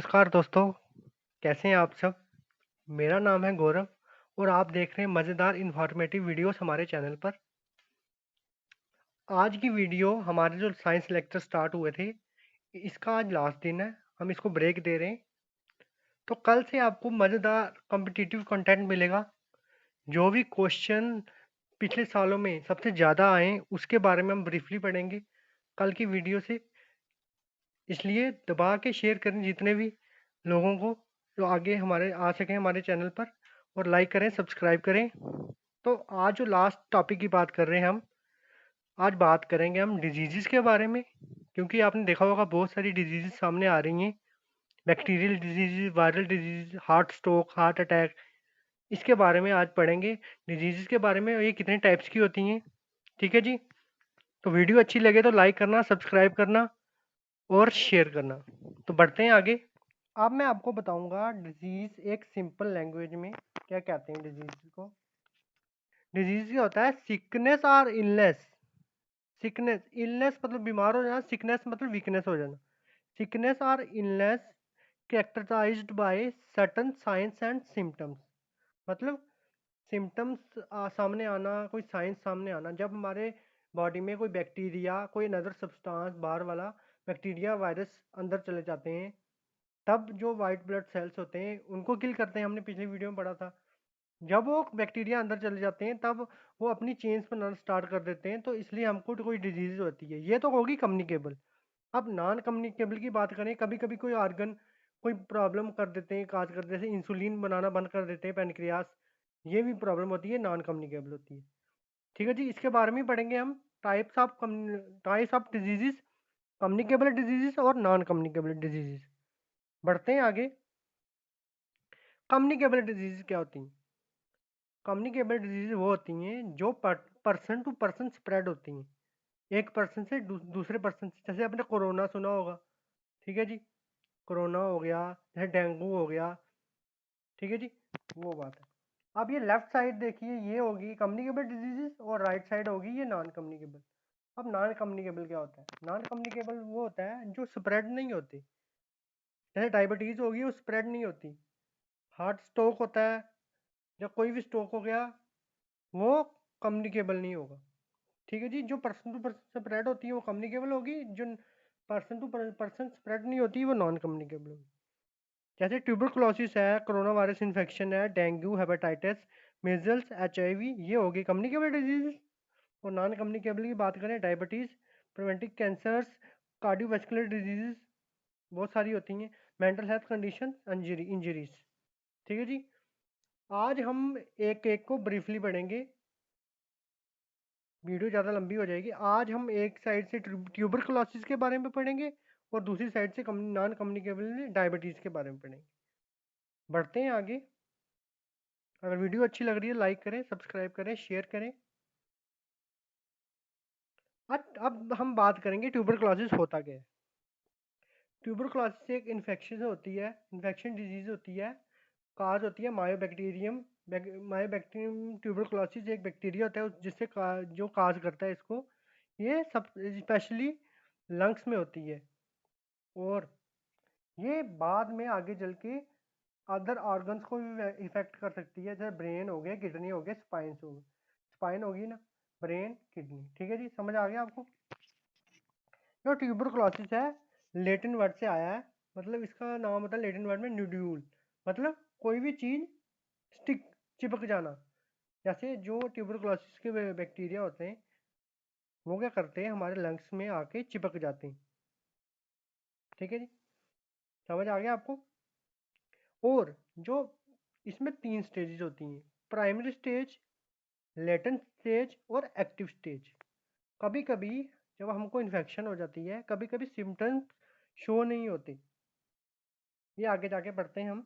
नमस्कार दोस्तों, कैसे हैं आप सब? मेरा नाम है गौरव और आप देख रहे हैं मज़ेदार इन्फॉर्मेटिव वीडियोस हमारे चैनल पर। आज की वीडियो हमारे जो साइंस लेक्चर स्टार्ट हुए थे, इसका आज लास्ट दिन है, हम इसको ब्रेक दे रहे हैं। तो कल से आपको मज़ेदार कॉम्पिटिटिव कंटेंट मिलेगा। जो भी क्वेश्चन पिछले सालों में सबसे ज़्यादा आए, उसके बारे में हम ब्रीफली पढ़ेंगे कल की वीडियो से। इसलिए दबा के शेयर करें जितने भी लोगों को जो आगे हमारे आ सकें हमारे चैनल पर, और लाइक करें, सब्सक्राइब करें। तो आज जो लास्ट टॉपिक की बात कर रहे हैं हम, आज बात करेंगे हम डिजीज़ के बारे में। क्योंकि आपने देखा होगा बहुत सारी डिजीज़ सामने आ रही हैं। Bacterial disease, viral disease, heart stroke, heart attack, इसके बारे में आज पढ़ेंगे। डिजीज़ के बारे में, ये कितने टाइप्स की होती हैं। ठीक है जी। तो वीडियो अच्छी लगे तो लाइक करना, सब्सक्राइब करना और शेयर करना। तो बढ़ते हैं आगे। अब मैं आपको बताऊंगा डिजीज एक सिंपल लैंग्वेज में क्या कहते हैं डिजीज को। डिजीज क्या होता है? सिकनेस और इलनेस। सिकनेस, इलनेस मतलब बीमार हो जाना, सिकनेस मतलब वीकनेस हो जाना। सिकनेस और illness characterised by certain signs and symptoms. मतलब सिम्टम्स सामने आना, कोई साइंस सामने आना जब हमारे बॉडी में कोई बैक्टीरिया, कोई अनदर सब्सटेंस बाहर वाला बैक्टीरिया, वायरस अंदर चले जाते हैं, तब जो वाइट ब्लड सेल्स होते हैं उनको किल करते हैं। हमने पिछली वीडियो में पढ़ा था। जब वो बैक्टीरिया अंदर चले जाते हैं तब वो अपनी चेन्स बनाना स्टार्ट कर देते हैं, तो इसलिए हमको कोई डिजीज होती है। ये तो होगी कम्युनिकेबल। अब नॉन कम्युनिकेबल की बात करें, कभी कभी कोई ऑर्गन कोई प्रॉब्लम कर देते हैं, काज कर देते हैं, इंसुलिन बनाना बंद कर देते हैं पेनक्रियास, ये भी प्रॉब्लम होती है, नॉन कम्युनिकेबल होती है। ठीक है जी, इसके बारे में पढ़ेंगे हम। Types of diseases, communicable diseases और नॉन कम्युनिकेबल डिजीजेस। बढ़ते हैं आगे। कम्युनिकेबल डिजीज क्या होती हैं? कम्युनिकेबल डिजीज वो होती हैं जो पर्सन टू पर्सन स्प्रेड होती हैं, एक पर्सन से दूसरे पर्सन से। जैसे आपने कोरोना सुना होगा। ठीक है जी, कोरोना हो गया, जैसे डेंगू हो गया। ठीक है जी, वो बात है। अब ये लेफ्ट साइड देखिए, ये होगी कम्युनिकेबल डिजीजेस और राइट साइड होगी ये नॉन कम्युनिकेबल। अब नॉन कम्युनिकेबल क्या होता है? नॉन कम्युनिकेबल वो होता है जो स्प्रेड नहीं होती। जैसे डायबिटीज होगी, वो स्प्रेड नहीं होती। हार्ट स्ट्रोक होता है, जब कोई भी स्ट्रोक हो गया, वो कम्युनिकेबल नहीं होगा। ठीक है जी, जो पर्सन टू पर्सन स्प्रेड होती है वो कम्युनिकेबल होगी, जो पर्सन टू पर्सन स्प्रेड नहीं होती वो नॉन कम्युनिकेबल होगी। जैसे ट्यूबरकुलोसिस है, कोरोना वायरस इन्फेक्शन है, डेंगू, हेपेटाइटिस, मेजल्स, HIV, ये होगी कम्युनिकेबल डिजीज। और नॉन कम्युनिकेबल की बात करें, diabetes, preventive cancers, cardiovascular disease, बहुत सारी होती हैं, मेंटल हेल्थ कंडीशन, इंजरीज। ठीक है जी। आज हम एक एक को ब्रीफली पढ़ेंगे, वीडियो ज़्यादा लंबी हो जाएगी। आज हम एक साइड से ट्यूबरकुलोसिस के बारे में पढ़ेंगे और दूसरी साइड से नॉन कम्युनिकेबल डायबिटीज़ के बारे में पढ़ेंगे। बढ़ते हैं आगे। अगर वीडियो अच्छी लग रही है लाइक करें, सब्सक्राइब करें, शेयर करें। अब हम बात करेंगे ट्यूबरकुलोसिस होता क्या है। ट्यूबरकुलोसिस एक इन्फेक्शन होती है, इन्फेक्शन डिजीज होती है, काज होती है मायोबैक्टीरियम। मायोबैक्टीरियम ट्यूबरकुलोसिस एक बैक्टीरिया होता है जिससे जो काज करता है इसको। ये सब स्पेशली लंग्स में होती है, और ये बाद में आगे चल के अदर ऑर्गन्स को भी इफेक्ट कर सकती है। जैसे ब्रेन हो गया, किडनी हो गया, स्पाइन हो गया। स्पाइन होगी ना, ब्रेन, किडनी। ठीक है जी, समझ आ गया आपको? जो ट्यूबरकुलोसिस है, लेटिन वर्ड से आया है। मतलब इसका नाम होता है लेटिन वर्ड में न्यूड्यूल, मतलब कोई भी चीज़ स्टिक, चिपक जाना। जैसे जो ट्यूबरकुलोसिस के बैक्टीरिया होते हैं, वो क्या करते हैं, हमारे लंग्स में आके चिपक जाते हैं। ठीक है जी, समझ आ गया आपको? और जो इसमें 3 स्टेजेस होती हैं, प्राइमरी स्टेज, लेटेंट स्टेज और एक्टिव स्टेज। कभी कभी जब हमको इन्फेक्शन हो जाती है, कभी कभी सिम्टम्स शो नहीं होते। ये आगे जाके पढ़ते हैं हम।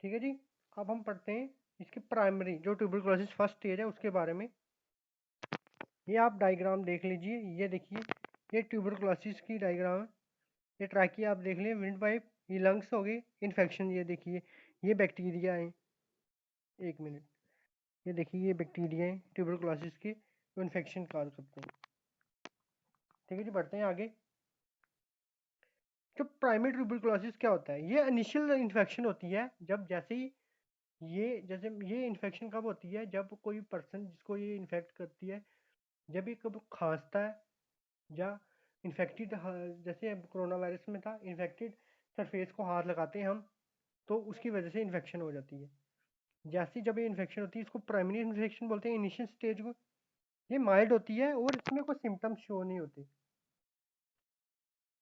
ठीक है जी। अब हम पढ़ते हैं इसकी प्राइमरी, जो ट्यूबरकुलोसिस फर्स्ट स्टेज है उसके बारे में। ये आप डायग्राम देख लीजिए, ये देखिए, ये ट्यूबरकुलोसिस की डायग्राम है। ये ट्रैकिया आप देख लीजिए, विंड पाइप, ये लंग्स हो गई, इन्फेक्शन ये देखिए, ये बैक्टीरिया है। एक मिनट, ये देखिए, ये बैक्टीरिया है ट्यूबरकुलोसिस के, जो इन्फेक्शन काज करते हैं। ठीक है जी, बढ़ते हैं आगे। जो प्राइमरी ट्यूबरकुलोसिस क्या होता है, ये इनिशियल इन्फेक्शन होती है जब जैसे ये इन्फेक्शन कब होती है, जब कोई पर्सन जिसको ये इन्फेक्ट करती है, जब ये कब खांसता है या इन्फेक्टेड, जैसे अब कोरोना वायरस में था, इन्फेक्टेड सरफेस को हाथ लगाते हैं हम, तो उसकी वजह से इन्फेक्शन हो जाती है। जैसे जब ये इन्फेक्शन होती है, इसको प्राइमरी इन्फेक्शन बोलते हैं इनिशियल स्टेज को। ये माइल्ड होती है और इसमें कोई सिम्टम्स शो नहीं होते,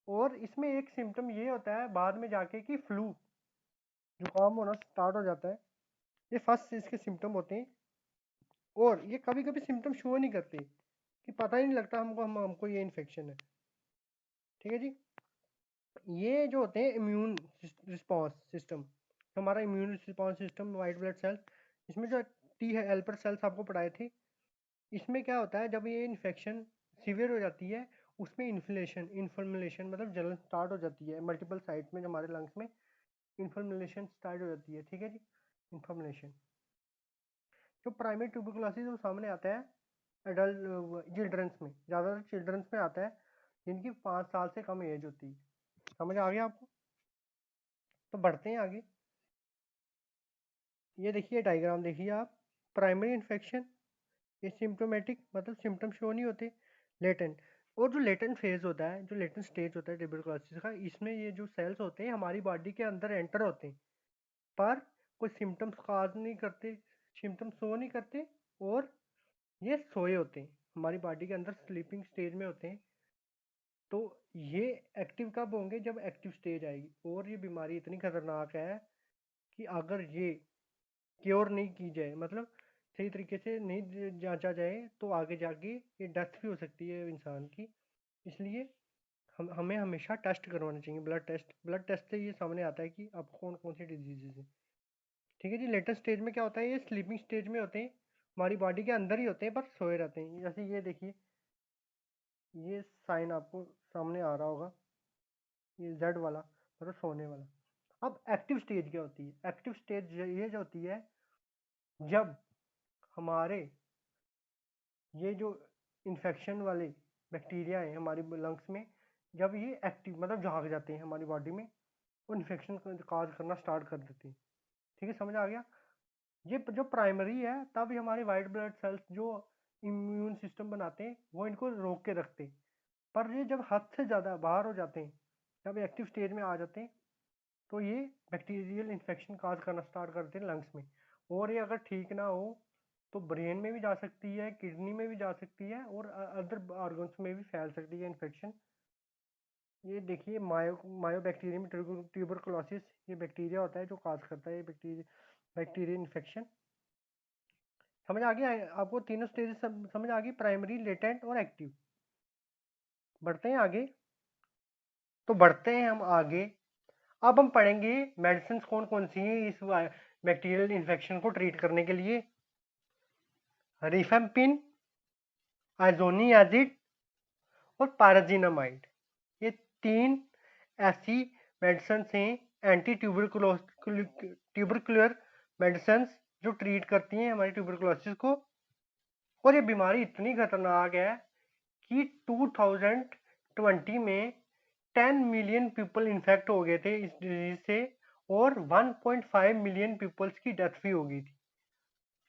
और इसमें एक सिम्टम ये होता है बाद में जाके कि फ्लू, जुकाम होना स्टार्ट हो जाता है। ये फर्स्ट इसके सिम्टम होते हैं, और ये कभी कभी सिम्टम शो नहीं करते, कि पता ही नहीं लगता हमको ये इन्फेक्शन है। ठीक है जी। ये जो होते हैं इम्यून रिस्पॉन्स सिस्टम, हमारा immune response system, white blood cells, इसमें जो टी हेल्पर सेल्स आपको पढ़ाए थे, इसमें क्या होता है जब ये इन्फेक्शन सीवियर हो जाती है, उसमें इन्फ्लेमेशन मतलब जलन स्टार्ट हो जाती है मल्टीपल साइट्स में, जो हमारे लंग्स में इन्फ्लेमेशन स्टार्ट हो जाती है। ठीक है जी। इन्फ्लेमेशन, जो प्राइमरी ट्यूबरकुलोसिस वो सामने आता है एडल्ट चिल्ड्रंस में, ज़्यादातर चिल्ड्रंस में आता है जिनकी 5 साल से कम एज होती है। समझ आ गया आपको? तो बढ़ते हैं आगे। ये देखिए डायग्राम देखिए आप, प्राइमरी इन्फेक्शन, ये सिम्टोमेटिक मतलब सिम्टम शो नहीं होते, लेटेंट, और जो लेटेंट फेज होता है, जो लेटेंट स्टेज होता है ट्यूबरकुलोसिस का, इसमें ये जो सेल्स होते हैं हमारी बॉडी के अंदर एंटर होते हैं, पर कोई सिम्टम्स काज नहीं करते, सिम्टम्स शो नहीं करते, और ये सोए होते हैं, हमारी बॉडी के अंदर स्लीपिंग स्टेज में होते हैं। तो ये एक्टिव कब होंगे, जब एक्टिव स्टेज आएगी, और ये बीमारी इतनी खतरनाक है कि अगर ये क्योर नहीं की जाए, मतलब सही तरीके से नहीं जांचा जाए, तो आगे जाके ये डेथ भी हो सकती है इंसान की। इसलिए हमें हमेशा टेस्ट करवाना चाहिए, ब्लड टेस्ट से ये सामने आता है कि आपको कौन कौन सी डिजीजेज है। ठीक है जी। लेटेस्ट स्टेज में क्या होता है, ये स्लीपिंग स्टेज में होते हैं, हमारी बॉडी के अंदर ही होते हैं पर सोए रहते हैं। जैसे ये देखिए, ये साइन आपको सामने आ रहा होगा, ये जेड वाला मतलब सोने वाला। अब एक्टिव स्टेज क्या होती है, एक्टिव स्टेज ये जो होती है जब हमारे ये जो इन्फेक्शन वाले बैक्टीरिया है हमारी लंग्स में, जब ये एक्टिव मतलब जाग जाते हैं हमारी बॉडी में, वो इन्फेक्शन काज करना स्टार्ट कर देते हैं। ठीक है, समझ आ गया? ये जो प्राइमरी है, तब ये हमारे वाइट ब्लड सेल्स जो इम्यून सिस्टम बनाते हैं वो इनको रोक के रखते हैं, पर ये जब हद से ज़्यादा बाहर हो जाते हैं, जब एक्टिव स्टेज में आ जाते हैं, तो ये बैक्टीरियल इन्फेक्शन काज करना स्टार्ट करते हैं लंग्स में, और ये अगर ठीक ना हो तो ब्रेन में भी जा सकती है, किडनी में भी जा सकती है, और अदर ऑर्गन्स में भी फैल सकती है इन्फेक्शन। ये देखिए मायोबैक्टीरियम ट्यूबरकुलोसिस, ये बैक्टीरिया होता है जो काज करता है ये बैक्टीरियल इन्फेक्शन। समझ आ गया आपको? तीनों स्टेजेस समझ आ गई, प्राइमरी, लेटेंट और एक्टिव। बढ़ते हैं आगे। तो बढ़ते हैं हम आगे। अब हम पढ़ेंगे मेडिसिन कौन कौन सी हैं इस बैक्टीरियल इन्फेक्शन को ट्रीट करने के लिए। रिफेम्पिन, आइजोनियाजिड और पाराजीनामाइड, ये 3 ऐसी मेडिसिन हैं एंटी ट्यूबरकुलर मेडिसिन जो ट्रीट करती हैं हमारी ट्यूबरकुलोसिस को। और ये बीमारी इतनी खतरनाक है कि 2020 में 10 मिलियन पीपल इन्फेक्ट हो गए थे इस डिजीज से, और 1.5 मिलियन पीपल्स की डेथ भी हो गई थी।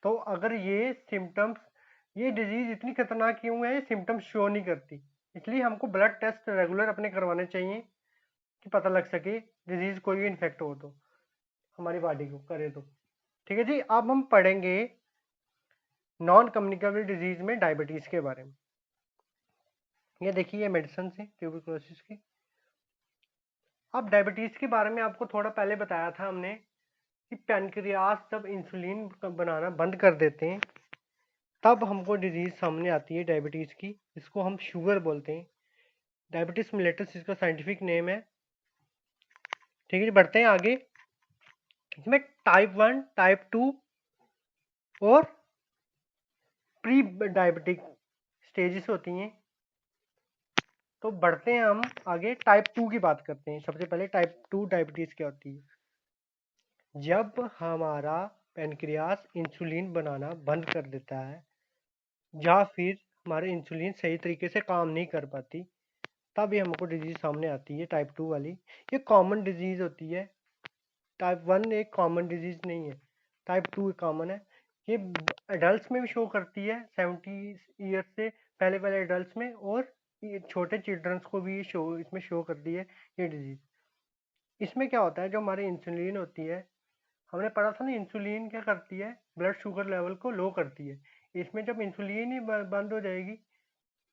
तो अगर ये सिम्टम्स, ये डिजीज इतनी खतरनाक क्यों है, ये सिम्टम्स शो नहीं करती, इसलिए हमको ब्लड टेस्ट रेगुलर अपने करवाने चाहिए कि पता लग सके डिजीज कोई भी इन्फेक्ट हो तो हमारी बॉडी को करे तो। ठीक है जी। अब हम पढ़ेंगे नॉन कम्युनिकेबल डिजीज में डायबिटीज के बारे में। ये देखिए ये मेडिसिन है ट्यूबरकुलोसिस की। अब डायबिटीज के बारे में आपको थोड़ा पहले बताया था हमने कि पैनक्रियास जब इंसुलिन बनाना बंद कर देते हैं, तब हमको डिजीज सामने आती है डायबिटीज की, इसको हम शुगर बोलते हैं। डायबिटीज मिलेटस इसका साइंटिफिक नेम है। ठीक है जी। बढ़ते हैं आगे। इसमें टाइप 1, टाइप 2 और प्री डायबिटिक स्टेजेस होती हैं। तो बढ़ते हैं हम आगे, टाइप 2 की बात करते हैं। सबसे पहले टाइप 2 डायबिटीज क्या होती है? जब हमारा पैनक्रियास इंसुलिन बनाना बंद कर देता है, या फिर हमारे इंसुलिन सही तरीके से काम नहीं कर पाती, तब ये हमको डिजीज सामने आती है टाइप 2 वाली। ये कॉमन डिजीज होती है। टाइप 1 एक कॉमन डिजीज नहीं है, टाइप 2 कॉमन है। ये एडल्ट्स में भी शो करती है 70 ईयर से पहले पहले एडल्ट्स में, और ये छोटे चिल्ड्रंस को भी इसमें शो करती है ये डिजीज। इसमें क्या होता है, जो हमारी इंसुलिन होती है, हमने पढ़ा था ना इंसुलिन क्या करती है, ब्लड शुगर लेवल को लो करती है। इसमें जब इंसुलिन ही बंद हो जाएगी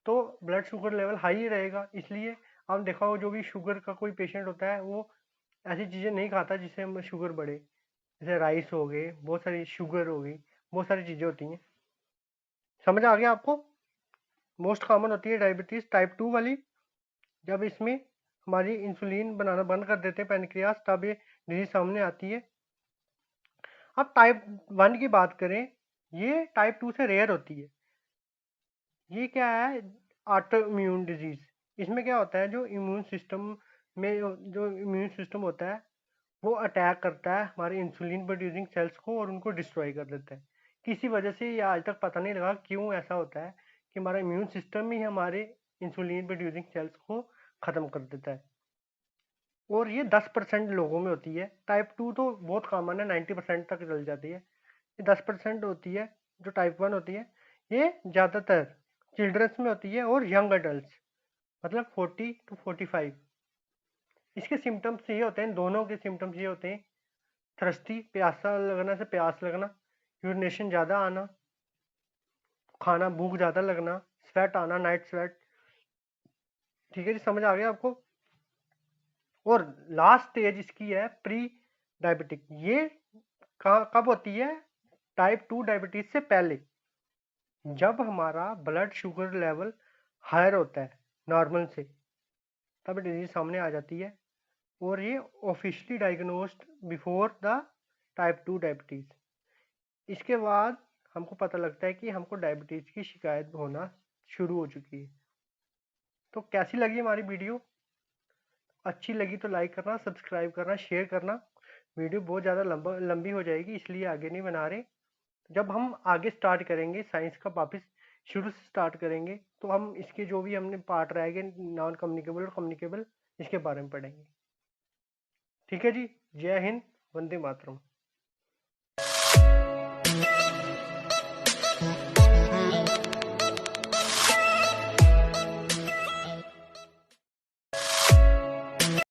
तो ब्लड शुगर लेवल हाई ही रहेगा। इसलिए आप देखा हो जो भी शुगर का कोई पेशेंट होता है वो ऐसी चीज़ें नहीं खाता जिससे हम शुगर बढ़े, जैसे राइस हो गए, बहुत सारी शुगर हो गई, बहुत सारी चीज़ें होती हैं। समझ आ गया आपको? मोस्ट कॉमन होती है डायबिटीज़ टाइप 2 वाली। जब इसमें हमारी इंसुलिन बनाना बंद कर देते हैं पैनक्रियास, तब ये डिजीज सामने आती है। अब टाइप 1 की बात करें, ये टाइप 2 से रेयर होती है। ये क्या है, ऑटो इम्यून डिजीज। इसमें क्या होता है, जो इम्यून सिस्टम में जो इम्यून सिस्टम होता है वो अटैक करता है हमारे इंसुलिन प्रोड्यूसिंग सेल्स को और उनको डिस्ट्रॉय कर देता है। किसी वजह से ये आज तक पता नहीं लगा क्यों ऐसा होता है कि हमारा इम्यून सिस्टम ही हमारे इंसुलिन प्रोड्यूसिंग सेल्स को ख़त्म कर देता है। और ये 10% लोगों में होती है। टाइप 2 तो बहुत कॉमन है, 90% तक चल जाती है। ये 10% होती है जो टाइप 1 होती है। ये ज़्यादातर चिल्ड्रंस में होती है और यंग अडल्ट, मतलब 40 to 45। इसके सिम्टम्स ये होते हैं, दोनों के सिम्टम्स ये होते हैं, थ्रस्टी प्यासा लगना से प्यास लगना, यूरिनेशन ज़्यादा आना, खाना भूख ज़्यादा लगना, स्वेट आना, नाइट स्वेट। ठीक है जी, समझ आ गया आपको? और लास्ट स्टेज इसकी है प्री डायबिटिक। ये कब होती है, टाइप 2 डायबिटीज से पहले, जब हमारा ब्लड शुगर लेवल हायर होता है नॉर्मल से, तब डिजीज सामने आ जाती है। और ये officially diagnosed before the type 2 diabetes. इसके बाद हमको पता लगता है कि हमको डायबिटीज की शिकायत होना शुरू हो चुकी है। तो कैसी लगी हमारी वीडियो? अच्छी लगी तो लाइक करना, सब्सक्राइब करना, शेयर करना। वीडियो बहुत ज़्यादा लंबी हो जाएगी, इसलिए आगे नहीं बना रहे। जब हम आगे स्टार्ट करेंगे साइंस का वापस शुरू से स्टार्ट करेंगे, तो हम इसके जो भी हमने पार्ट रह गए नॉन कम्युनिकेबल और कम्युनिकेबल, इसके बारे में पढ़ेंगे। ठीक है जी, जय हिंद, वंदे मातरम।